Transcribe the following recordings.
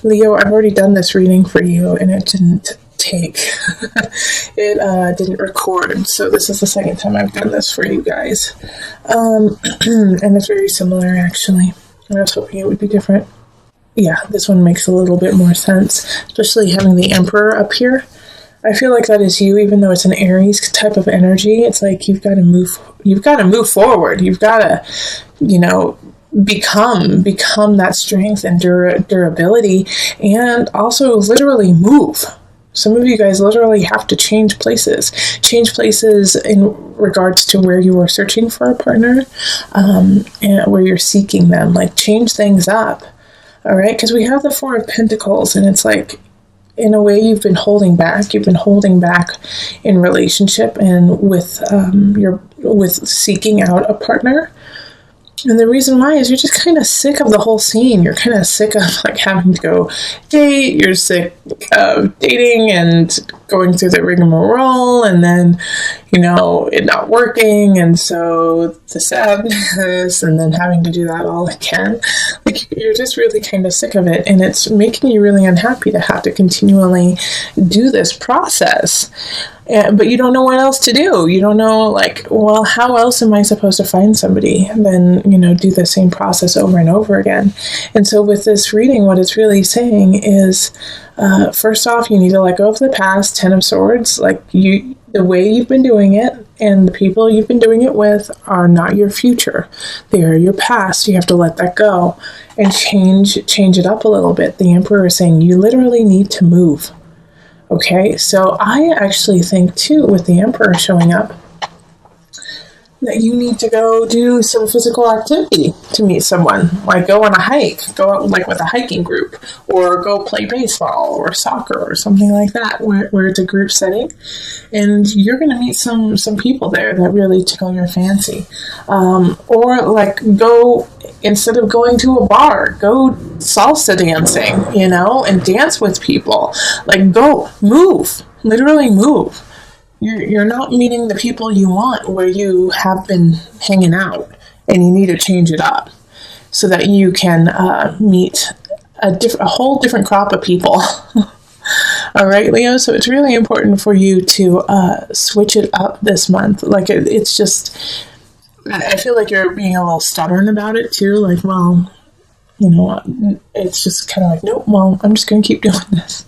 Leo, I've already done this reading for you, and it didn't take. It didn't record, so this is the second time I've done this for you guys. And it's very similar, actually. I was hoping it would be different. Yeah, this one makes a little bit more sense, especially having the Emperor up here. I feel like that is you, even though it's an Aries type of energy. It's like you've got to move forward. You've got to, become that strength and durability, and also literally move. Some of you guys literally have to change places in regards to where you are searching for a partner, and where you're seeking them. Like, change things up. All right, because we have the Four of Pentacles, and it's like, in a way, you've been holding back. You've been holding back in relationship and with seeking out a partner. And the reason why is you're just kind of sick of the whole scene. You're kind of sick of like having to go date. You're sick of dating and going through the rigmarole, and then, it not working. And so the sadness, and then having to do that all again. Like, you're just really kind of sick of it. And it's making you really unhappy to have to continually do this process. But you don't know what else to do. You don't know, how else am I supposed to find somebody than, do the same process over and over again? And so with this reading, what it's really saying is, first off, you need to let go of the past, Ten of Swords. The way you've been doing it and the people you've been doing it with are not your future. They are your past. You have to let that go and change it up a little bit. The Emperor is saying you literally need to move. Okay, so I actually think, too, with the Emperor showing up, that you need to go do some physical activity to meet someone. Like, go on a hike, go out with a hiking group, or go play baseball or soccer or something like that, where it's a group setting. And you're going to meet some people there that really tickle your fancy. Or, go, instead of going to a bar, go salsa dancing, and dance with people. Go, move, literally move. You're not meeting the people you want where you have been hanging out, and you need to change it up so that you can meet a whole different crop of people. All right, Leo. So it's really important for you to switch it up this month. It's just, I feel like you're being a little stubborn about it too. It's just kind of nope. Well, I'm just going to keep doing this.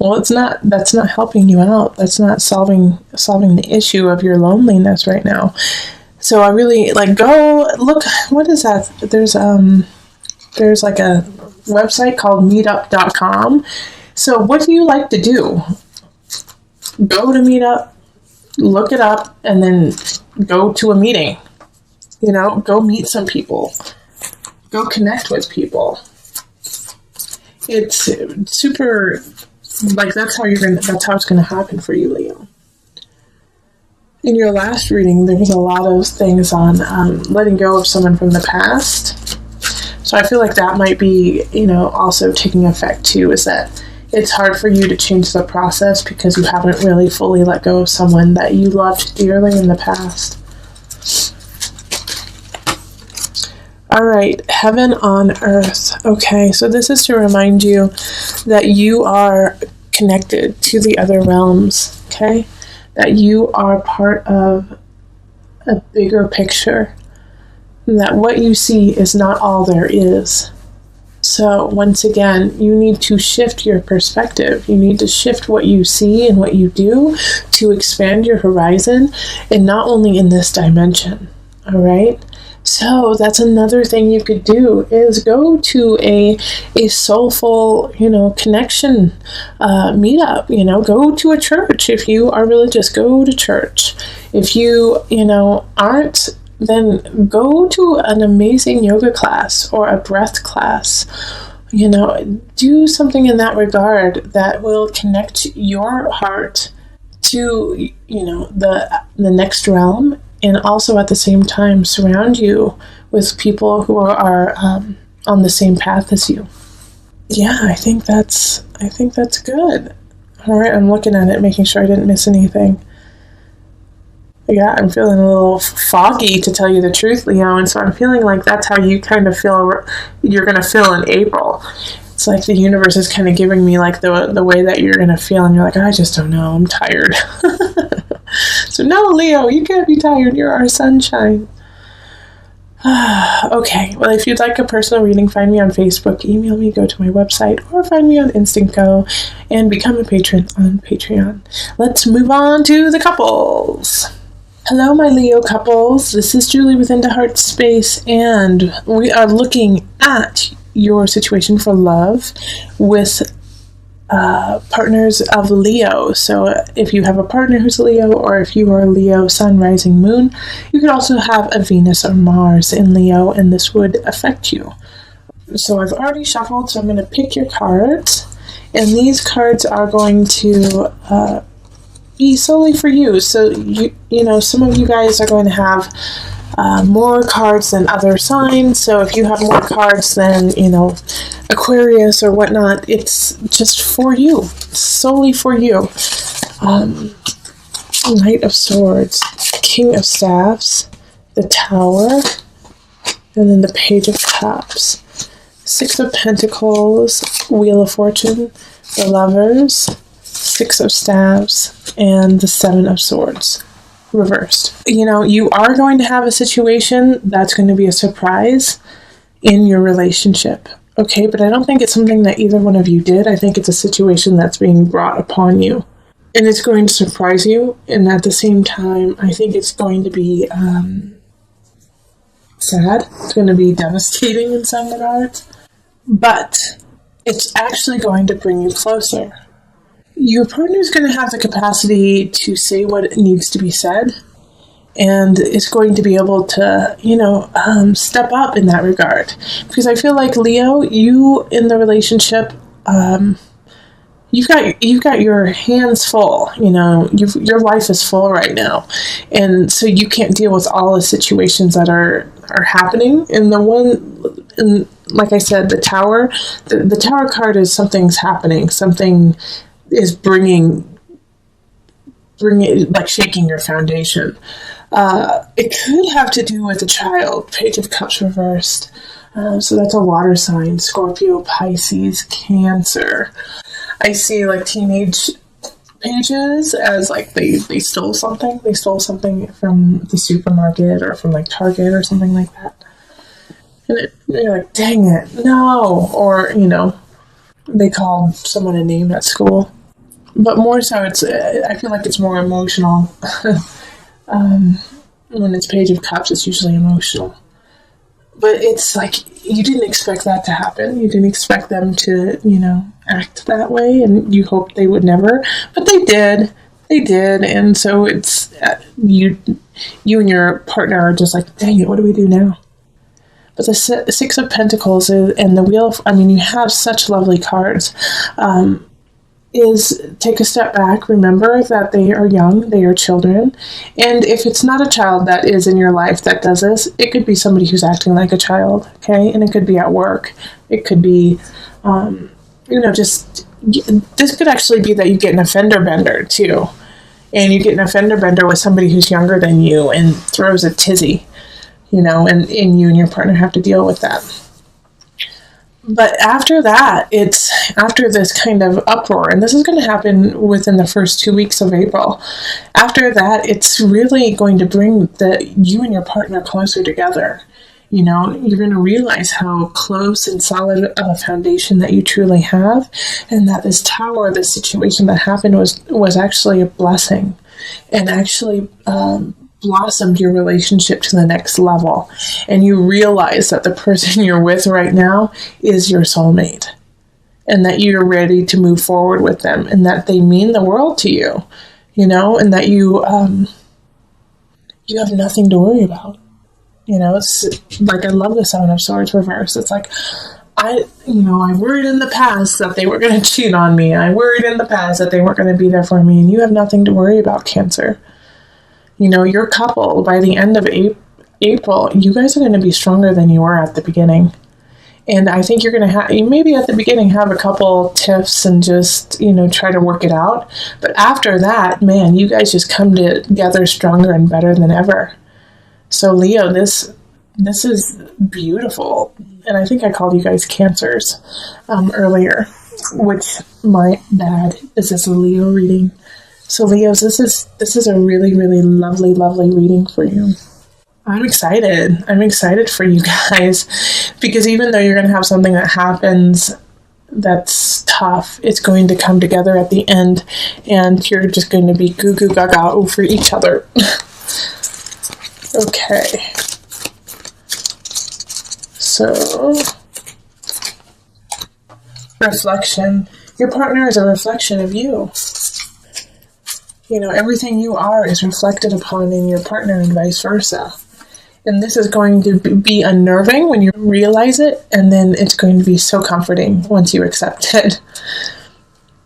Well, that's not helping you out. That's not solving the issue of your loneliness right now. So I really go look, what is that? There's a website called meetup.com. So what do you like to do? Go to Meetup, look it up, and then go to a meeting. Go meet some people. Go connect with people. It's super, that's how it's going to happen for you, Leo. In your last reading, there was a lot of things on letting go of someone from the past. So I feel like that might be, also taking effect too, is that it's hard for you to change the process because you haven't really fully let go of someone that you loved dearly in the past. All right, heaven on earth. Okay, so this is to remind you that you are connected to the other realms, okay? That you are part of a bigger picture. That what you see is not all there is. So once again, you need to shift your perspective. You need to shift what you see and what you do to expand your horizon, and not only in this dimension, all right? So that's another thing you could do, is go to a soulful, connection meetup, go to a church. If you are religious, go to church. If you, aren't, then go to an amazing yoga class or a breath class. Do something in that regard that will connect your heart to, the next realm, and also at the same time surround you with people who are on the same path as you. Yeah, I think that's good. All right, I'm looking at it, making sure I didn't miss anything. Yeah, I'm feeling a little foggy, to tell you the truth, Leo. And so I'm feeling like that's how you kind of feel you're going to feel in April. It's like the universe is kind of giving me like the way that you're going to feel. And you're like, I just don't know. I'm tired. So no, Leo, you can't be tired. You're our sunshine. Okay, well, if you'd like a personal reading, find me on Facebook, email me, go to my website, or find me on Instant Go and become a patron on Patreon. Let's move on to the couples. Hello, my Leo couples. This is Julie with Into Heart Space, and we are looking at your situation for love with partners of Leo. So if you have a partner who's a Leo, or if you are a Leo sun, rising, moon, you could also have a Venus or Mars in Leo, and this would affect you. So I've already shuffled, so I'm going to pick your cards, and these cards are going to be solely for you. So you know, some of you guys are going to have more cards than other signs. So if you have more cards than, you know, Aquarius or whatnot, it's just for you, solely for you. Knight of Swords, King of Staffs, the Tower, and then the Page of Cups, Six of Pentacles, Wheel of Fortune, the Lovers, Six of Staves, and the Seven of Swords reversed. You know, you are going to have a situation that's going to be a surprise in your relationship. Okay, but I don't think it's something that either one of you did. I think it's a situation that's being brought upon you. And it's going to surprise you. And at the same time, I think it's going to be sad. It's going to be devastating in some regards. But it's actually going to bring you closer. Your partner is going to have the capacity to say what needs to be said, and is going to be able to, you know, step up in that regard. Because I feel like, Leo, you in the relationship, you've got your hands full. You know, your life is full right now, and so you can't deal with all the situations that are happening. And like I said, the Tower, the Tower card is something's happening. Something is bringing like shaking your foundation. It could have to do with a child. Page of Cups reversed. So that's a water sign. Scorpio, Pisces, Cancer. I see like teenage pages as like they stole something. They stole something from the supermarket or from like Target or something like that. And you're like, dang it, no. Or, you know, they called someone a name at school. But more so, I feel like it's more emotional. When it's Page of Cups, it's usually emotional. But it's like, you didn't expect that to happen. You didn't expect them to, you know, act that way, and you hoped they would never. But they did. They did. And so it's, you and your partner are just like, dang it, what do we do now? But the Six of Pentacles and the Wheel of, you have such lovely cards. Is take a step back, remember that they are young, they are children, and if it's not a child that is in your life that does this, it could be somebody who's acting like a child, okay, and it could be at work, it could be, just, this could actually be that you get an offender bender too, and you get an offender bender with somebody who's younger than you and throws a tizzy, and you and your partner have to deal with that. But after that, it's after this kind of uproar, and this is going to happen within the first 2 weeks of April. After that, it's really going to bring you and your partner closer together. You're going to realize how close and solid of a foundation that you truly have, and that this tower, this situation that happened was actually a blessing, and actually blossomed your relationship to the next level. And you realize that the person you're with right now is your soulmate, and that you're ready to move forward with them, and that they mean the world to you, and that you have nothing to worry about. It's like, I love the Seven of Swords reverse. It's like, I worried in the past that they were going to cheat on me. I worried in the past that they weren't going to be there for me, and you have nothing to worry about, Cancer. Your couple, by the end of April, you guys are going to be stronger than you were at the beginning. And I think you're going to have, you maybe at the beginning have a couple tiffs and just, try to work it out. But after that, man, you guys just come together stronger and better than ever. So Leo, this is beautiful. And I think I called you guys Cancers earlier, which my bad. This is a Leo reading. So Leos, this is a really, really lovely, lovely reading for you. I'm excited. I'm excited for you guys, because even though you're going to have something that happens that's tough, it's going to come together at the end, and you're just going to be goo goo gaga over each other. Okay. So, reflection. Your partner is a reflection of you. Everything you are is reflected upon in your partner and vice versa. And this is going to be unnerving when you realize it, and then it's going to be so comforting once you accept it.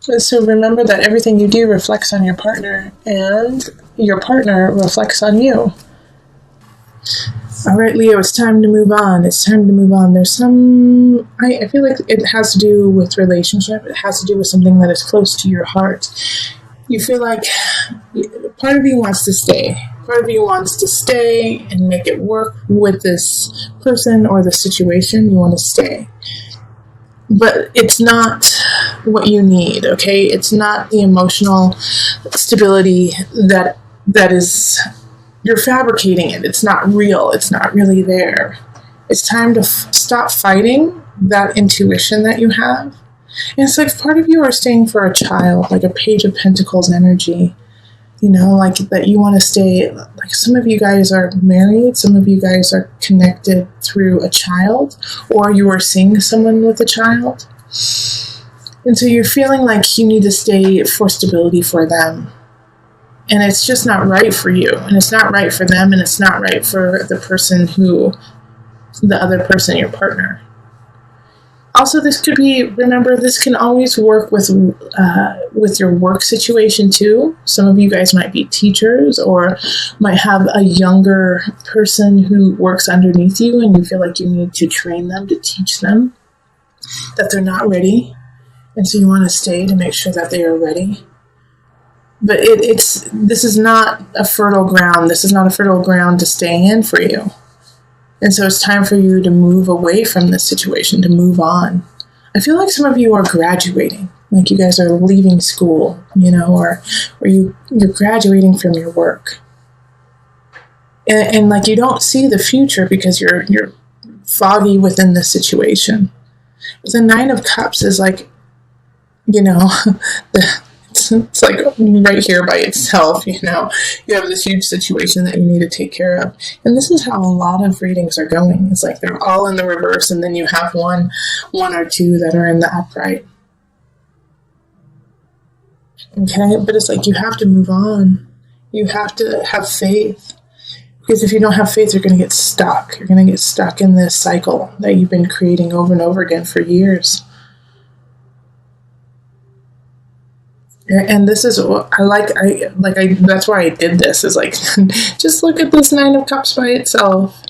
So remember that everything you do reflects on your partner, and your partner reflects on you. All right, Leo, it's time to move on. It's time to move on. There's I feel like it has to do with relationship. It has to do with something that is close to your heart. You feel like part of you wants to stay. Part of you wants to stay and make it work with this person or the situation. You want to stay. But it's not what you need, okay? It's not the emotional stability that is, you're fabricating it. It's not real. It's not really there. It's time to stop fighting that intuition that you have. And it's like part of you are staying for a child, like a Page of Pentacles energy, like that you want to stay. Like some of you guys are married, some of you guys are connected through a child, or you are seeing someone with a child. And so you're feeling like you need to stay for stability for them. And it's just not right for you. And it's not right for them, and it's not right for the other person, your partner. Also, this could be, remember, this can always work with your work situation too. Some of you guys might be teachers, or might have a younger person who works underneath you, and you feel like you need to train them, to teach them that they're not ready. And so you want to stay to make sure that they are ready. But this is not a fertile ground. This is not a fertile ground to stay in for you. And so it's time for you to move away from this situation, to move on. I feel like some of you are graduating, like you guys are leaving school, or you're graduating from your work. And like you don't see the future because you're foggy within this situation. But the Nine of Cups is like, it's like right here by itself, you have this huge situation that you need to take care of. And this is how a lot of readings are going. It's like they're all in the reverse, and then you have one or two that are in the upright. Okay, but it's like you have to move on. You have to have faith. Because if you don't have faith, you're going to get stuck. You're going to get stuck in this cycle that you've been creating over and over again for years. And this is what that's why I did this, is like, just look at this Nine of Cups by itself.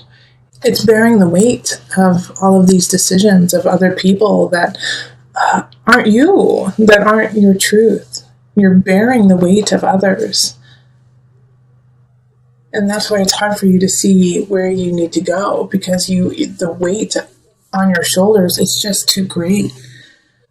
It's bearing the weight of all of these decisions of other people that aren't you, that aren't your truth. You're bearing the weight of others. And that's why it's hard for you to see where you need to go, because the weight on your shoulders is just too great.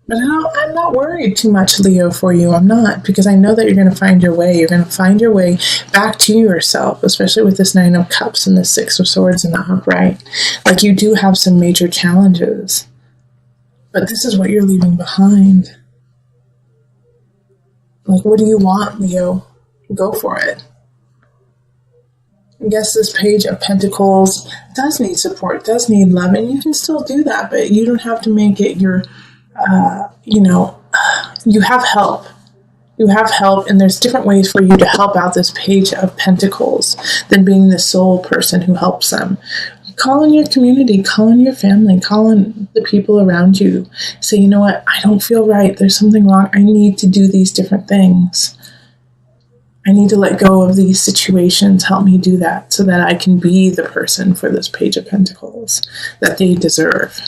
But I'm not worried too much, Leo, for you. I'm not, because I know that you're going to find your way. You're going to find your way back to yourself, especially with this Nine of Cups and the Six of Swords in the upright. Like, you do have some major challenges, but this is what you're leaving behind. Like, what do you want, Leo? Go for it. I guess this Page of Pentacles does need support, does need love, and you can still do that, but you don't have to make it your... you have help. You have help, and there's different ways for you to help out this Page of Pentacles than being the sole person who helps them. Call in your community, call in your family, call in the people around you. Say, you know what, I don't feel right. There's something wrong. I need to do these different things. I need to let go of these situations. Help me do that so that I can be the person for this Page of Pentacles that they deserve.